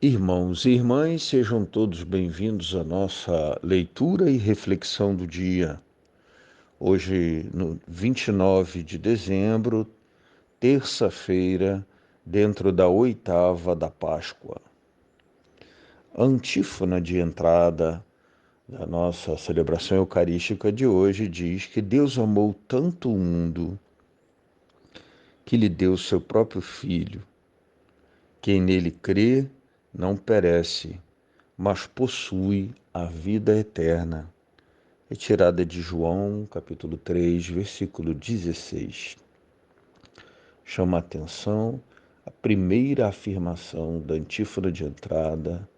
Irmãos e irmãs, sejam todos bem-vindos à nossa leitura e reflexão do dia. Hoje, no 29 de dezembro, terça-feira, dentro da oitava da Páscoa. A antífona de entrada da nossa celebração eucarística de hoje diz que Deus amou tanto o mundo que lhe deu seu próprio Filho. Quem nele crê não perece, mas possui a vida eterna. Retirada de João, capítulo 3, versículo 16. Chama a atenção a primeira afirmação da antífona de entrada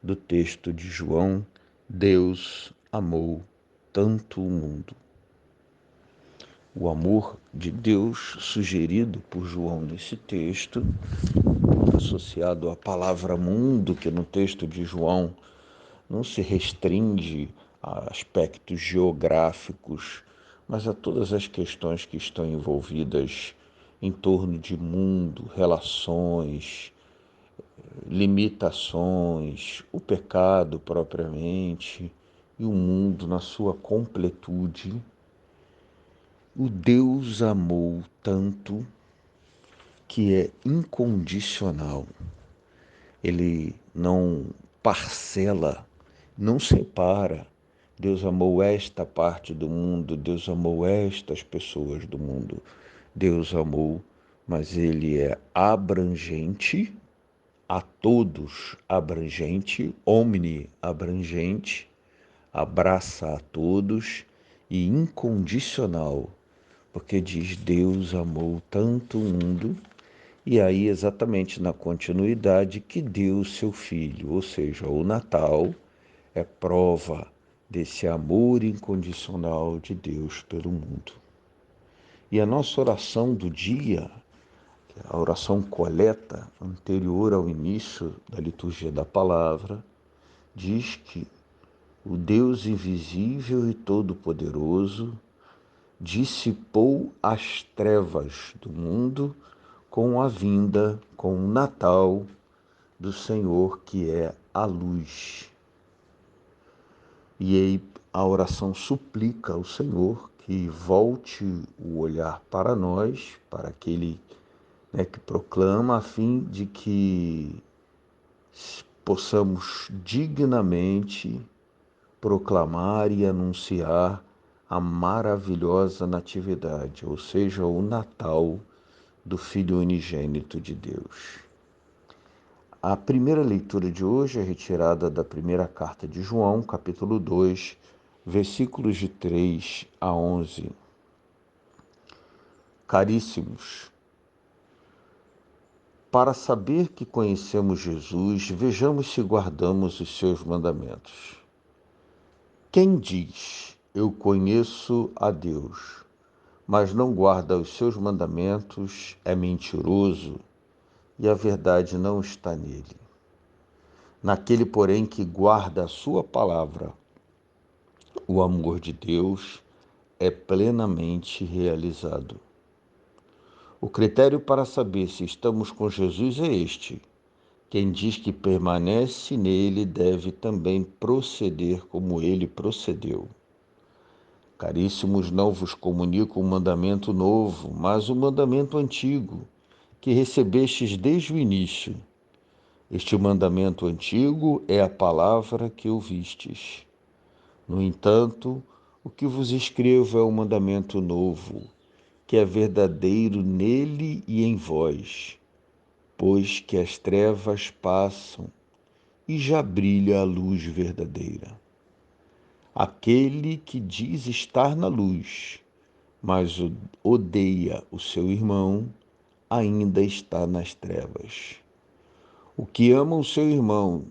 do texto de João: Deus amou tanto o mundo. O amor de Deus sugerido por João nesse texto, associado à palavra mundo, que no texto de João não se restringe a aspectos geográficos, mas a todas as questões que estão envolvidas em torno de mundo, relações, limitações, o pecado propriamente e o mundo na sua completude. O Deus amou tanto que é incondicional. Ele não parcela, não separa. Deus amou esta parte do mundo, Deus amou estas pessoas do mundo. Deus amou, mas ele é abrangente, a todos abrangente, omni-abrangente, abraça a todos e incondicional, porque diz Deus amou tanto o mundo. E aí, exatamente na continuidade, que deu o seu Filho, ou seja, o Natal é prova desse amor incondicional de Deus pelo mundo. E a nossa oração do dia, a oração coleta, anterior ao início da liturgia da palavra, diz que o Deus invisível e todo-poderoso dissipou as trevas do mundo com a vinda, com o Natal do Senhor, que é a luz. E aí a oração suplica ao Senhor que volte o olhar para nós, para aquele, que proclama, a fim de que possamos dignamente proclamar e anunciar a maravilhosa natividade, ou seja, o Natal do Filho unigênito de Deus. A primeira leitura de hoje é retirada da primeira carta de João, capítulo 2, versículos de 3 a 11. Caríssimos, para saber que conhecemos Jesus, vejamos se guardamos os seus mandamentos. Quem diz, eu conheço a Deus, mas não guarda os seus mandamentos, é mentiroso e a verdade não está nele. Naquele, porém, que guarda a sua palavra, o amor de Deus é plenamente realizado. O critério para saber se estamos com Jesus é este: quem diz que permanece nele deve também proceder como ele procedeu. Caríssimos, não vos comunico um mandamento novo, mas um mandamento antigo, que recebestes desde o início. Este mandamento antigo é a palavra que ouvistes. No entanto, o que vos escrevo é um mandamento novo, que é verdadeiro nele e em vós, pois que as trevas passam e já brilha a luz verdadeira. Aquele que diz estar na luz, mas odeia o seu irmão, ainda está nas trevas. O que ama o seu irmão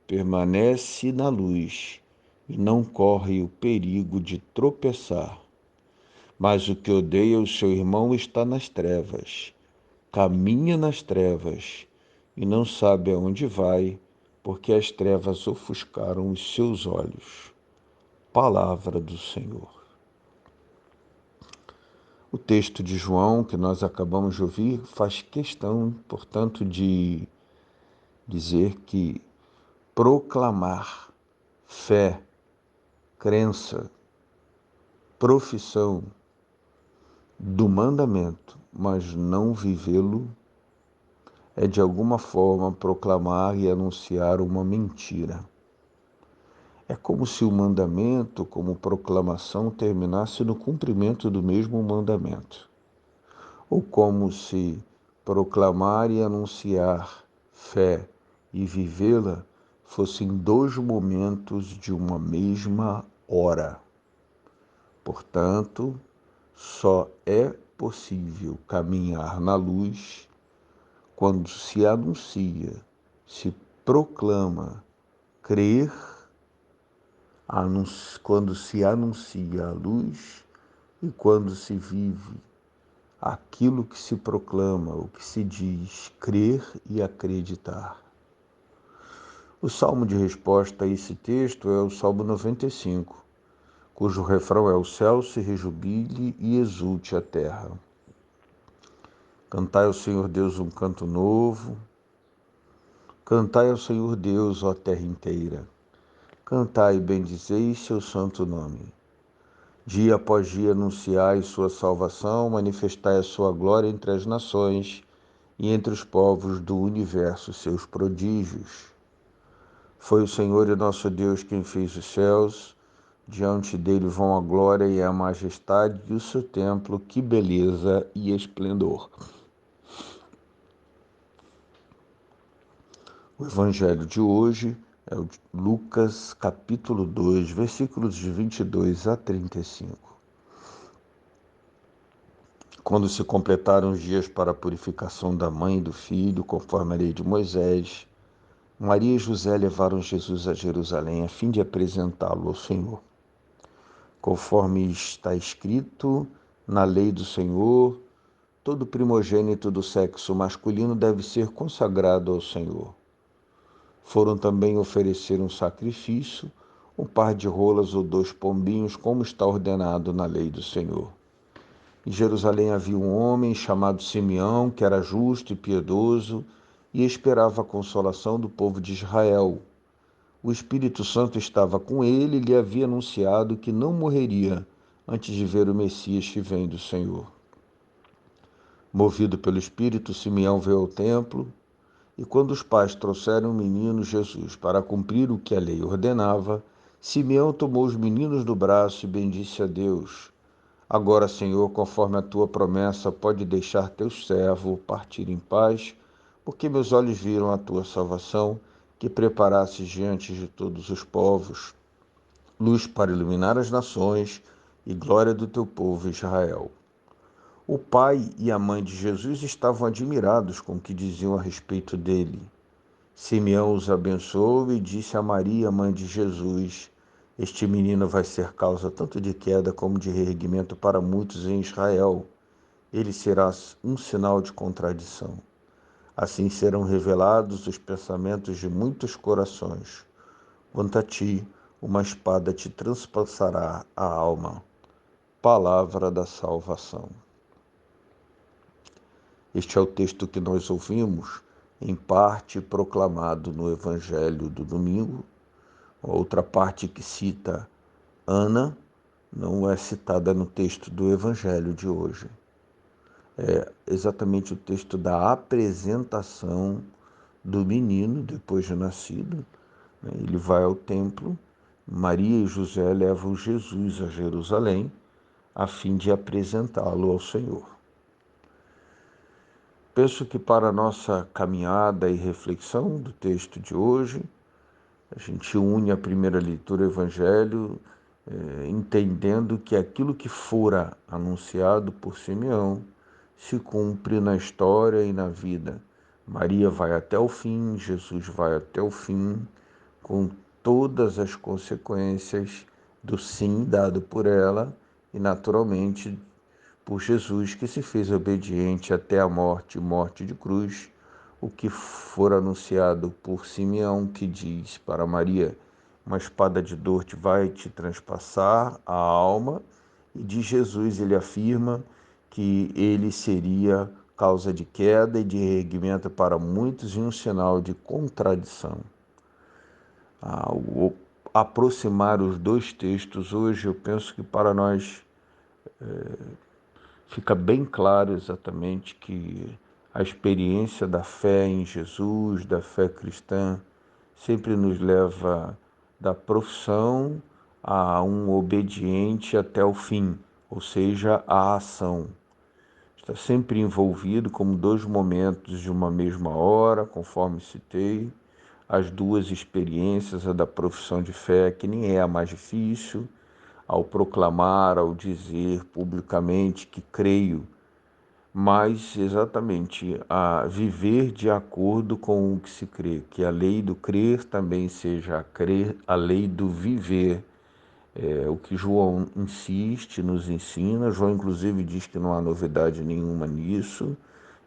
permanece na luz e não corre o perigo de tropeçar. Mas o que odeia o seu irmão está nas trevas, caminha nas trevas e não sabe aonde vai, porque as trevas ofuscaram os seus olhos. Palavra do Senhor. O texto de João, que nós acabamos de ouvir, faz questão, portanto, de dizer que proclamar fé, crença, profissão do mandamento, mas não vivê-lo, é de alguma forma proclamar e anunciar uma mentira. É como se o mandamento, como proclamação, terminasse no cumprimento do mesmo mandamento, ou como se proclamar e anunciar fé e vivê-la fossem dois momentos de uma mesma hora. Portanto, só é possível caminhar na luz quando se anuncia, se proclama, crer, quando se anuncia a luz e quando se vive aquilo que se proclama, o que se diz, crer e acreditar. O salmo de resposta a esse texto é o Salmo 95, cujo refrão é: o céu se rejubile e exulte a terra. Cantai ao Senhor Deus um canto novo. Cantai ao Senhor Deus, ó terra inteira. Cantai e bendizei seu santo nome. Dia após dia anunciai sua salvação, manifestai a sua glória entre as nações e entre os povos do universo seus prodígios. Foi o Senhor e nosso Deus quem fez os céus, diante dele vão a glória e a majestade do seu templo, que beleza e esplendor. O evangelho de hoje é o de Lucas, capítulo 2, versículos de 22 a 35. Quando se completaram os dias para a purificação da mãe e do filho, conforme a lei de Moisés, Maria e José levaram Jesus a Jerusalém a fim de apresentá-lo ao Senhor. Conforme está escrito na lei do Senhor, todo primogênito do sexo masculino deve ser consagrado ao Senhor. Foram também oferecer um sacrifício, um par de rolas ou 2 pombinhos, como está ordenado na lei do Senhor. Em Jerusalém havia um homem chamado Simeão, que era justo e piedoso e esperava a consolação do povo de Israel. O Espírito Santo estava com ele e lhe havia anunciado que não morreria antes de ver o Messias que vem do Senhor. Movido pelo Espírito, Simeão veio ao templo. E quando os pais trouxeram o menino Jesus para cumprir o que a lei ordenava, Simeão tomou os meninos do braço e bendisse a Deus. Agora, Senhor, conforme a tua promessa, pode deixar teu servo partir em paz, porque meus olhos viram a tua salvação, que preparastes diante de todos os povos, luz para iluminar as nações e glória do teu povo Israel. O pai e a mãe de Jesus estavam admirados com o que diziam a respeito dele. Simeão os abençoou e disse a Maria, mãe de Jesus: este menino vai ser causa tanto de queda como de reerguimento para muitos em Israel. Ele será um sinal de contradição. Assim serão revelados os pensamentos de muitos corações. Quanto a ti, uma espada te transpassará a alma. Palavra da salvação. Este é o texto que nós ouvimos, em parte proclamado no Evangelho do domingo. A outra parte que cita Ana não é citada no texto do Evangelho de hoje. É exatamente o texto da apresentação do menino depois de nascido. Ele vai ao templo, Maria e José levam Jesus a Jerusalém a fim de apresentá-lo ao Senhor. Penso que para a nossa caminhada e reflexão do texto de hoje, a gente une a primeira leitura do Evangelho, entendendo que aquilo que fora anunciado por Simeão se cumpre na história e na vida. Maria vai até o fim, Jesus vai até o fim, com todas as consequências do sim dado por ela e, naturalmente, por Jesus, que se fez obediente até a morte, morte de cruz, o que for anunciado por Simeão, que diz para Maria: uma espada de dor vai te transpassar a alma, e de Jesus ele afirma que ele seria causa de queda e de reerguimento para muitos e um sinal de contradição. Ao aproximar os dois textos hoje, eu penso que para nós fica bem claro exatamente que a experiência da fé em Jesus, da fé cristã, sempre nos leva da profissão a um obediente até o fim, ou seja, a ação. Está sempre envolvido como dois momentos de uma mesma hora, conforme citei, as duas experiências, a da profissão de fé, que nem é a mais difícil, ao proclamar, ao dizer publicamente que creio, mas exatamente a viver de acordo com o que se crê, que a lei do crer também seja a lei do viver. É o que João insiste, nos ensina. João, inclusive, diz que não há novidade nenhuma nisso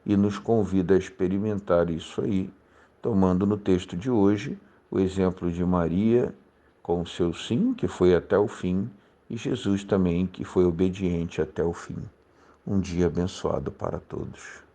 e nos convida a experimentar isso aí, tomando no texto de hoje o exemplo de Maria com o seu sim, que foi até o fim, e Jesus também, que foi obediente até o fim. Um dia abençoado para todos.